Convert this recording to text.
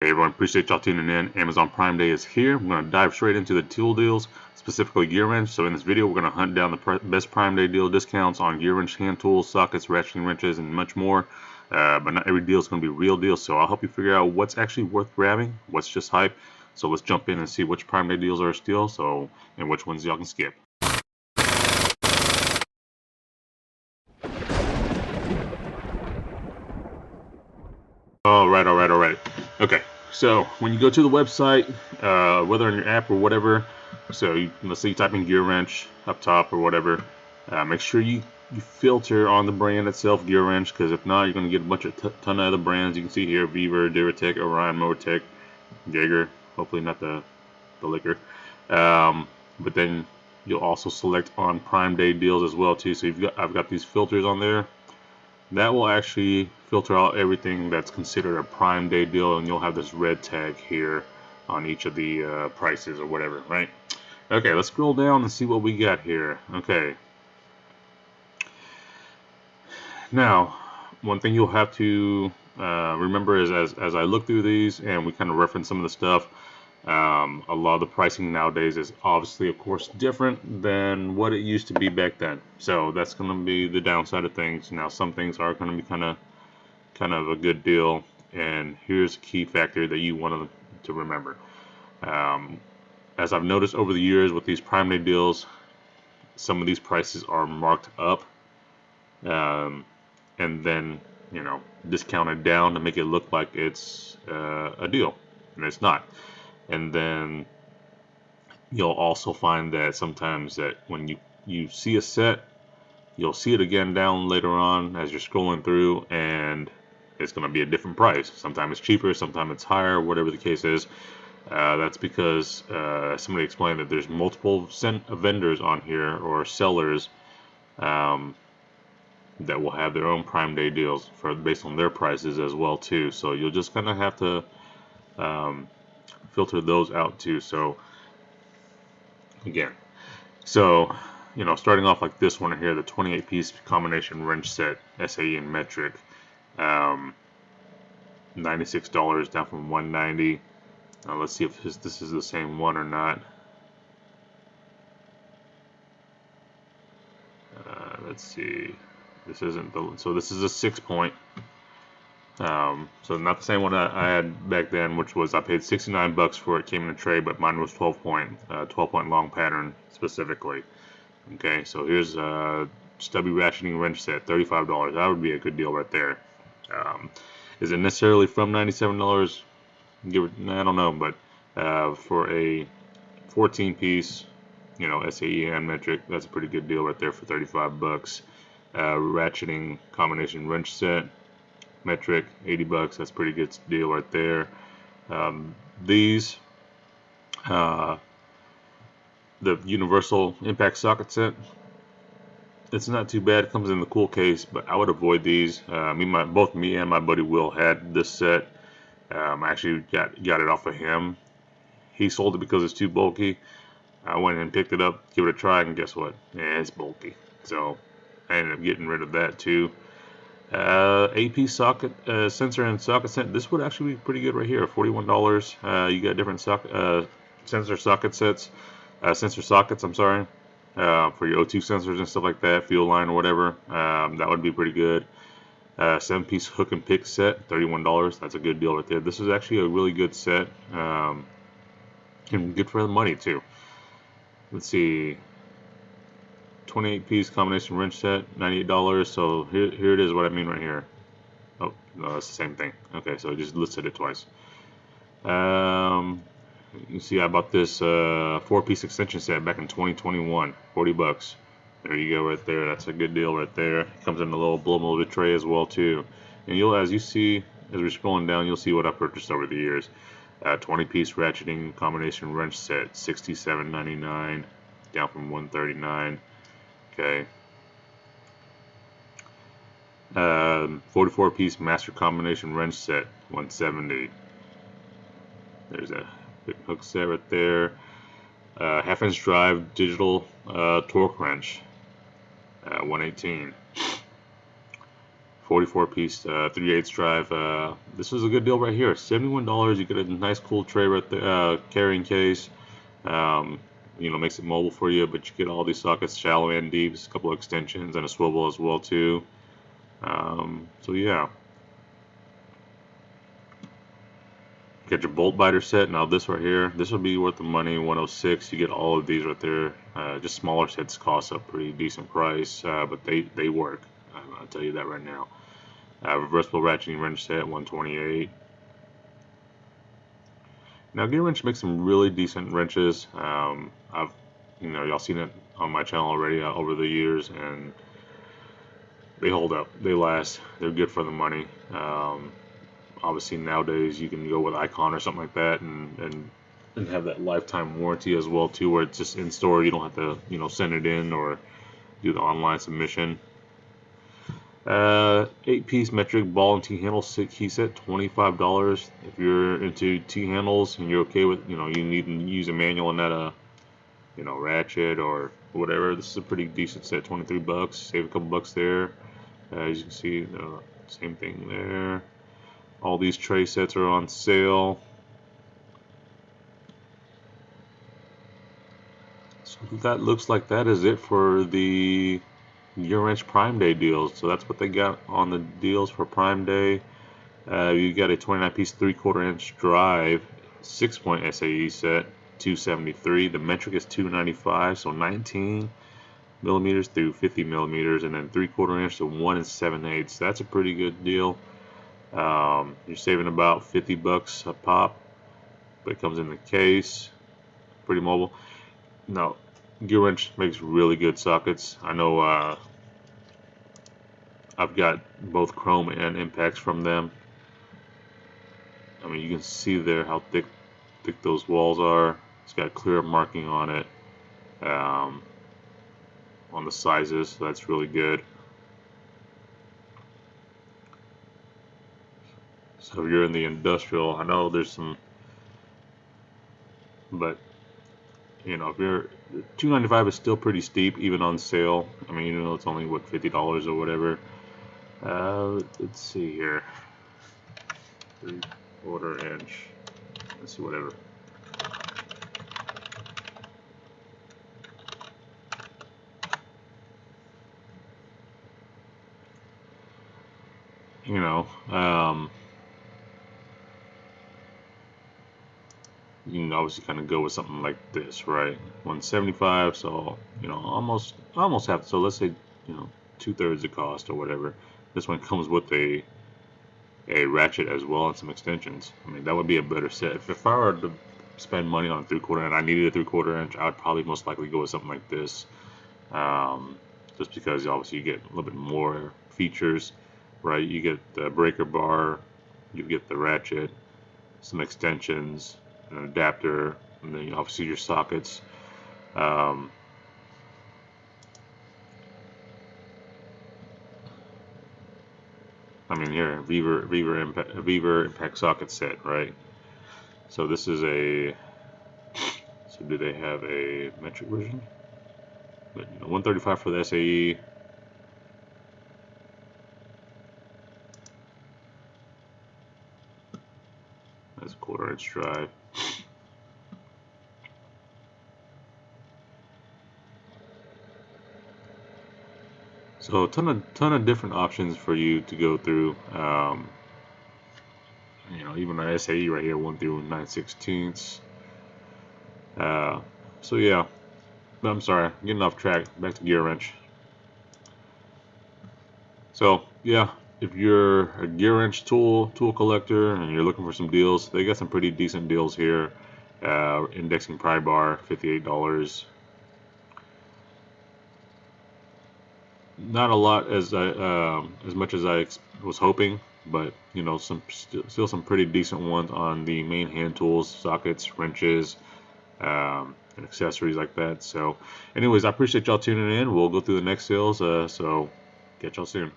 Hey everyone, appreciate y'all tuning in. Amazon Prime Day is here. We're going to dive straight into the tool deals, specifically GearWrench. So in this video, we're going to hunt down the best Prime Day deal discounts on GearWrench hand tools, sockets, ratcheting wrenches, and much more. But not every deal is going to be real deals, so I'll help you figure out what's actually worth grabbing, what's just hype. So let's jump in and see which Prime Day deals are a steal, and which ones y'all can skip. All right. Okay, so when you go to the website, whether on your app or whatever, let's say you type in GearWrench up top or whatever, make sure you filter on the brand itself, GearWrench, because if not, you're going to get a bunch of ton of other brands. You can see here, Beaver, Duratech, Orion, Motec, Jaeger, hopefully not the liquor. But then you'll also select on Prime Day deals as well too. So I've got these filters on there. That will actually filter out everything that's considered a Prime Day deal, and you'll have this red tag here on each of the prices or whatever, right? Okay, let's scroll down and see what we got here. Okay. Now, one thing you'll have to remember is as I look through these and we kind of reference some of the stuff, a lot of the pricing nowadays is obviously, of course, different than what it used to be back then. So that's going to be the downside of things. Now, some things are going to be kind of a good deal, and here's a key factor that you want to remember. As I've noticed over the years with these Prime Day deals, some of these prices are marked up, and then discounted down to make it look like it's a deal, and it's not. And then you'll also find that sometimes that when you see a set, you'll see it again down later on as you're scrolling through, and it's going to be a different price. Sometimes it's cheaper, sometimes it's higher, whatever the case is. That's because somebody explained that there's multiple vendors on here or sellers that will have their own Prime Day deals based on their prices as well too. So you'll just kind of have to filter those out too. So again, starting off like this one here, the 28-piece combination wrench set, SAE and metric, $96 down from $190. Let's see if this is the same one or not. Let's see. This isn't so this is a 6-point. So not the same one I had back then, which was I paid $69 for it, came in a tray, but mine was 12-point long pattern specifically. Okay, so here's a stubby ratcheting wrench set, $35. That would be a good deal right there. Is it necessarily from $97? I don't know, but for a 14-piece, SAE and metric, that's a pretty good deal right there for $35. Ratcheting combination wrench set, metric, $80. That's a pretty good deal right there. These, the universal impact socket set, it's not too bad. It comes in the cool case, but I would avoid these. Both me and my buddy Will had this set. I actually got it off of him. He sold it because it's too bulky. I went and picked it up, give it a try, and guess what? Yeah, it's bulky. So I ended up getting rid of that too. AP socket sensor and socket set. This would actually be pretty good right here. $41. You got different sensor sockets. I'm sorry. For your O2 sensors and stuff like that, fuel line or whatever. That would be pretty good. 7-piece hook and pick set, $31. That's a good deal right there. This is actually a really good set, and good for the money too. Let's see. 28-piece combination wrench set, $98. So here it is, what I mean right here. Oh, no, that's the same thing. Okay, so I just listed it twice. You see I bought this 4-piece extension set back in 2021, $40. There you go right there. That's a good deal right there. It comes in a little blow molded tray as well too. And as you see, as we're scrolling down, you'll see what I purchased over the years. 20-piece ratcheting combination wrench set, $67.99, down from $139. Okay. 44-piece master combination wrench set, $170. There's a big hook set right there. Half-inch drive digital torque wrench, $118. 44 piece 3/8 drive. This is a good deal right here. $71. You get a nice cool tray right there, carrying case. You know, makes it mobile for you, but you get all these sockets, shallow and deep, a couple of extensions, and a swivel as well too. So yeah. Get your bolt biter set. Now this right here, this will be worth the money. 106. You get all of these right there. Just smaller sets cost a pretty decent price, but they work. I'll tell you that right now. Reversible ratcheting wrench set, 128. Now GearWrench makes some really decent wrenches. I've, you know, y'all seen it on my channel already over the years, and they hold up. They last. They're good for the money. Obviously nowadays you can go with Icon or something like that, and have that lifetime warranty as well too, where it's just in store. You don't have to, you know, send it in or do the online submission. 8-piece metric ball and T-handle key set, $25. If you're into T-handles and you're okay with, you know, you need to use a manual and not a, you know, ratchet or whatever, this is a pretty decent set. 23 bucks. Save a couple bucks there. As you can see, same thing there. All these tray sets are on sale. So that looks like that is it for the GearWrench Prime Day deals. So that's what they got on the deals for Prime Day. You got a 29-piece 3/4 inch drive, 6-point SAE set, $273. The metric is $295, so 19 millimeters through 50 millimeters, and then 3/4 inch to 1 7/8. So that's a pretty good deal. You're saving about 50 bucks a pop, but it comes in the case. Pretty mobile. Now, GearWrench makes really good sockets. I know I've got both chrome and impacts from them. I mean, you can see there how thick those walls are. It's got clear marking on it, on the sizes, so that's really good. So if you're in the industrial, I know there's some, but you know, if you're $295 is still pretty steep even on sale. I mean, you know, it's only what, $50 or whatever. Let's see here, 3/4 inch. Let's see, whatever. You know, you can obviously kind of go with something like this, right? 175, so you know, almost half. So let's say, you know, 2/3 the cost or whatever. This one comes with a ratchet as well and some extensions. I mean, that would be a better set. If I were to spend money on a 3/4 and I needed a 3/4 inch, I would probably most likely go with something like this. Just because obviously you get a little bit more features, right? You get the breaker bar, you get the ratchet, some extensions, an adapter, and then obviously your sockets. I mean, here, Viver impact socket set, right? So this is a. So do they have a metric version? But, you know, 135 for the SAE. That's a 1/4 inch drive. So a ton of different options for you to go through. You know, even an SAE right here, 1 through 9/16. So yeah, but I'm sorry, getting off track. Back to GearWrench. So yeah, if you're a GearWrench tool collector and you're looking for some deals, they got some pretty decent deals here. Indexing pry bar, $58. Not a lot as much as I was hoping, but you know, still some pretty decent ones on the main hand tools, sockets, wrenches, and accessories like that. So anyways, I appreciate y'all tuning in. We'll go through the next sales, so catch y'all soon.